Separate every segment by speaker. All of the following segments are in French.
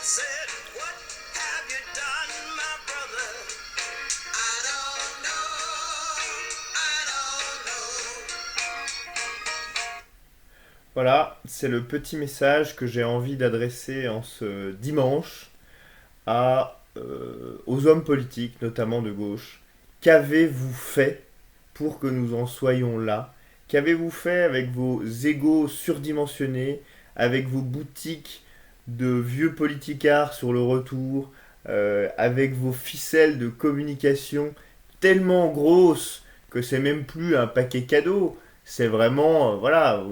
Speaker 1: said, what have you done, my brother? I don't know, I don't know.
Speaker 2: Voilà, c'est le petit message que j'ai envie d'adresser en ce dimanche aux hommes politiques, notamment de gauche. Qu'avez-vous fait pour que nous en soyons là? Qu'avez-vous fait avec vos égos surdimensionnés, avec vos boutiques de vieux politicards sur le retour, avec vos ficelles de communication tellement grosses que c'est même plus un paquet cadeau? C'est vraiment, voilà,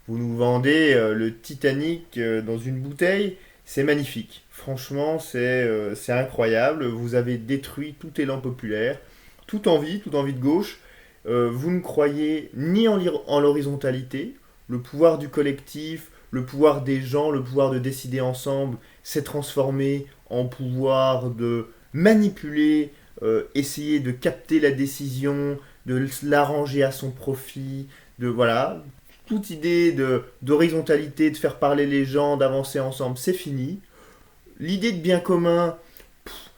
Speaker 2: vous nous vendez le Titanic dans une bouteille. C'est magnifique. Franchement, c'est incroyable. Vous avez détruit tout élan populaire, toute envie de gauche. Vous ne croyez ni en l'horizontalité, le pouvoir du collectif, le pouvoir des gens, le pouvoir de décider ensemble, s'est transformé en pouvoir de manipuler, essayer de capter la décision, de l'arranger à son profit, de voilà, toute idée d'horizontalité, de faire parler les gens, d'avancer ensemble, c'est fini. L'idée de bien commun,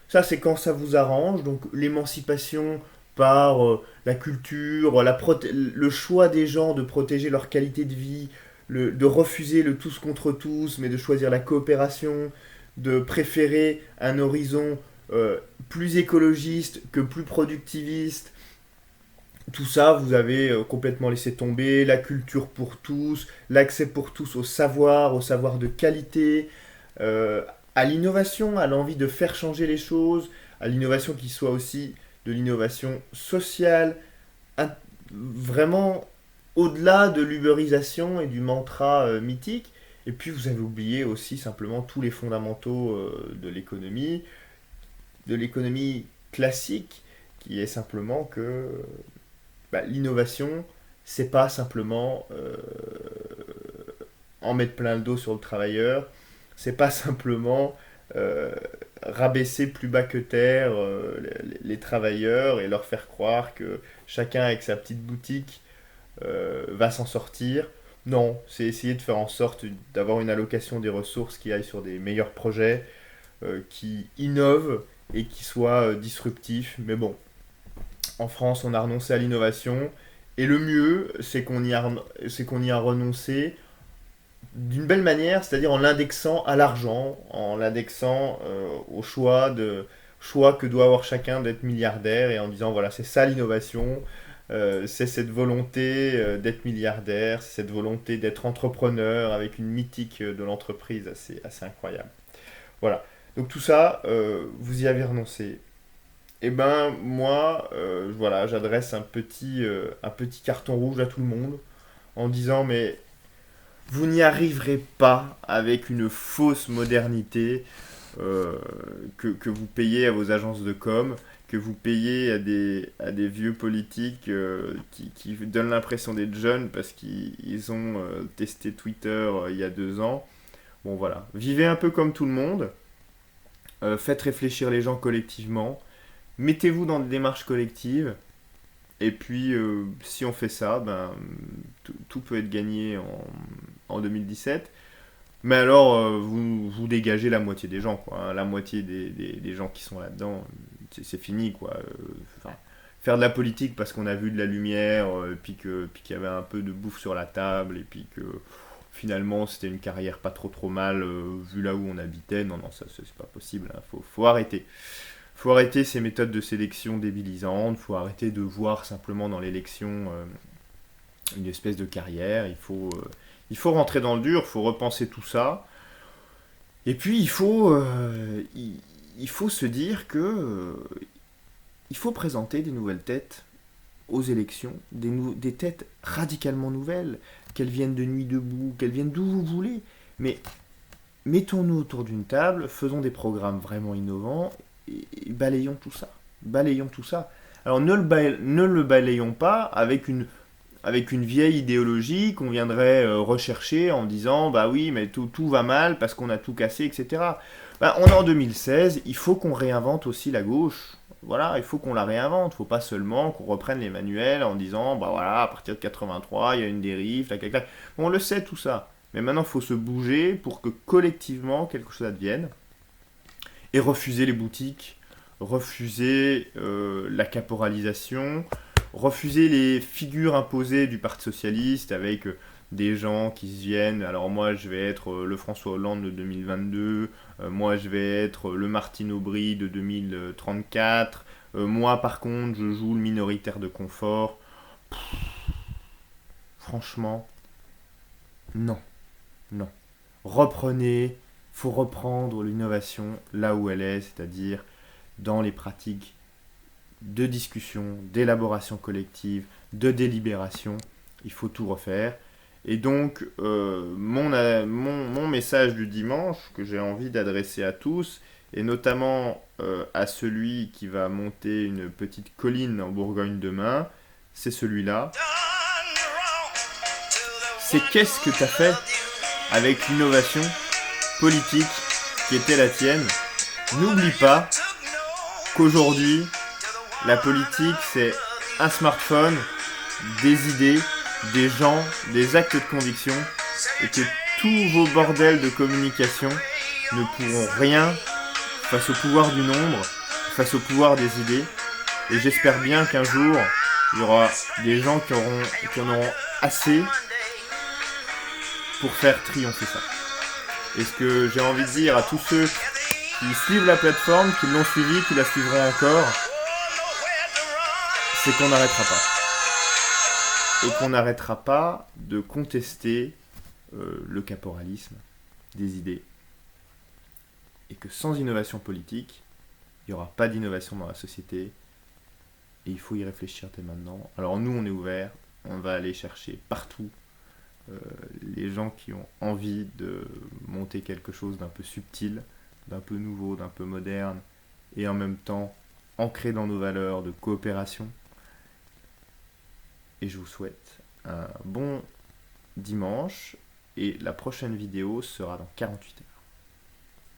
Speaker 2: ça c'est quand ça vous arrange, donc l'émancipation par la culture, le choix des gens de protéger leur qualité de vie, de refuser le tous contre tous, mais de choisir la coopération, de préférer un horizon plus écologiste que plus productiviste, tout ça, vous avez complètement laissé tomber, la culture pour tous, l'accès pour tous au savoir de qualité, à l'innovation, à l'envie de faire changer les choses, à l'innovation qui soit aussi de l'innovation sociale, vraiment au-delà de l'uberisation et du mantra mythique. Et puis vous avez oublié aussi simplement tous les fondamentaux de l'économie classique, qui est simplement que l'innovation, c'est pas simplement en mettre plein le dos sur le travailleur, c'est pas simplement rabaisser plus bas que terre les travailleurs et leur faire croire que chacun avec sa petite boutique va s'en sortir. Non, c'est essayer de faire en sorte d'avoir une allocation des ressources qui aille sur des meilleurs projets, qui innovent et qui soient disruptifs. Mais bon, en France, on a renoncé à l'innovation. Et le mieux, c'est qu'on y a renoncé d'une belle manière, c'est-à-dire en l'indexant à l'argent, en l'indexant au choix que doit avoir chacun d'être milliardaire et en disant voilà, c'est ça l'innovation, c'est cette volonté d'être milliardaire, c'est cette volonté d'être entrepreneur avec une mythique de l'entreprise assez incroyable. Voilà. Donc tout ça, vous y avez renoncé. Et ben moi, voilà, j'adresse un petit carton rouge à tout le monde en disant mais vous n'y arriverez pas avec une fausse modernité que vous payez à vos agences de com, que vous payez à des vieux politiques qui donnent l'impression d'être jeunes parce qu'ils ont testé Twitter il y a 2 ans. Bon voilà, vivez un peu comme tout le monde, faites réfléchir les gens collectivement, mettez-vous dans des démarches collectives, et puis si on fait ça, ben, tout peut être gagné en 2017. Mais alors, vous dégagez la moitié des gens, quoi, hein. La moitié des gens qui sont là-dedans, c'est fini, quoi. Enfin, faire de la politique parce qu'on a vu de la lumière, puis qu'il y avait un peu de bouffe sur la table, et puis que finalement c'était une carrière pas trop mal, vu là où on habitait, non, ça c'est pas possible, hein. Faut arrêter. Faut arrêter ces méthodes de sélection débilisantes, faut arrêter de voir simplement dans l'élection une espèce de carrière, il faut rentrer dans le dur, il faut repenser tout ça. Et puis il faut se dire que il faut présenter des nouvelles têtes aux élections, des têtes radicalement nouvelles, qu'elles viennent de Nuit debout, qu'elles viennent d'où vous voulez. Mais mettons-nous autour d'une table, faisons des programmes vraiment innovants et balayons tout ça. Balayons tout ça. Alors ne le balayons pas avec une vieille idéologie qu'on viendrait rechercher en disant bah oui mais tout va mal parce qu'on a tout cassé, etc. Bah, on est en 2016, il faut qu'on réinvente aussi la gauche. Voilà, il faut qu'on la réinvente. Il ne faut pas seulement qu'on reprenne les manuels en disant bah voilà, à partir de 83, il y a une dérive, tac, Bon, on le sait tout ça. Mais maintenant, il faut se bouger pour que collectivement quelque chose advienne. et refuser les boutiques, refuser la caporalisation, refuser les figures imposées du Parti Socialiste avec des gens qui se viennent. Alors moi je vais être le François Hollande de 2022, moi je vais être le Martine Aubry de 2034, moi par contre je joue le minoritaire de confort. Franchement, non, non. Reprenez, faut reprendre l'innovation là où elle est, c'est-à-dire dans les pratiques de discussion, d'élaboration collective, de délibération. Il faut tout refaire. Et donc, mon message du dimanche que j'ai envie d'adresser à tous, et notamment à celui qui va monter une petite colline en Bourgogne demain, c'est celui-là. C'est qu'est-ce que tu as fait avec l'innovation politique qui était la tienne. N'oublie pas qu'aujourd'hui, la politique, c'est un smartphone, des idées, des gens, des actes de conviction, et que tous vos bordels de communication ne pourront rien face au pouvoir du nombre, face au pouvoir des idées. Et j'espère bien qu'un jour, il y aura des gens qui en auront assez pour faire triompher ça. Et ce que j'ai envie de dire à tous ceux qui suivent la plateforme, qui l'ont suivie, qui la suivront encore, c'est qu'on n'arrêtera pas. Et qu'on n'arrêtera pas de contester le caporalisme des idées. Et que sans innovation politique, il n'y aura pas d'innovation dans la société. Et il faut y réfléchir dès maintenant. Alors nous, on est ouverts. On va aller chercher partout les gens qui ont envie de monter quelque chose d'un peu subtil, d'un peu nouveau, d'un peu moderne, et en même temps ancré dans nos valeurs de coopération. Et je vous souhaite un bon dimanche, et la prochaine vidéo sera dans 48 heures.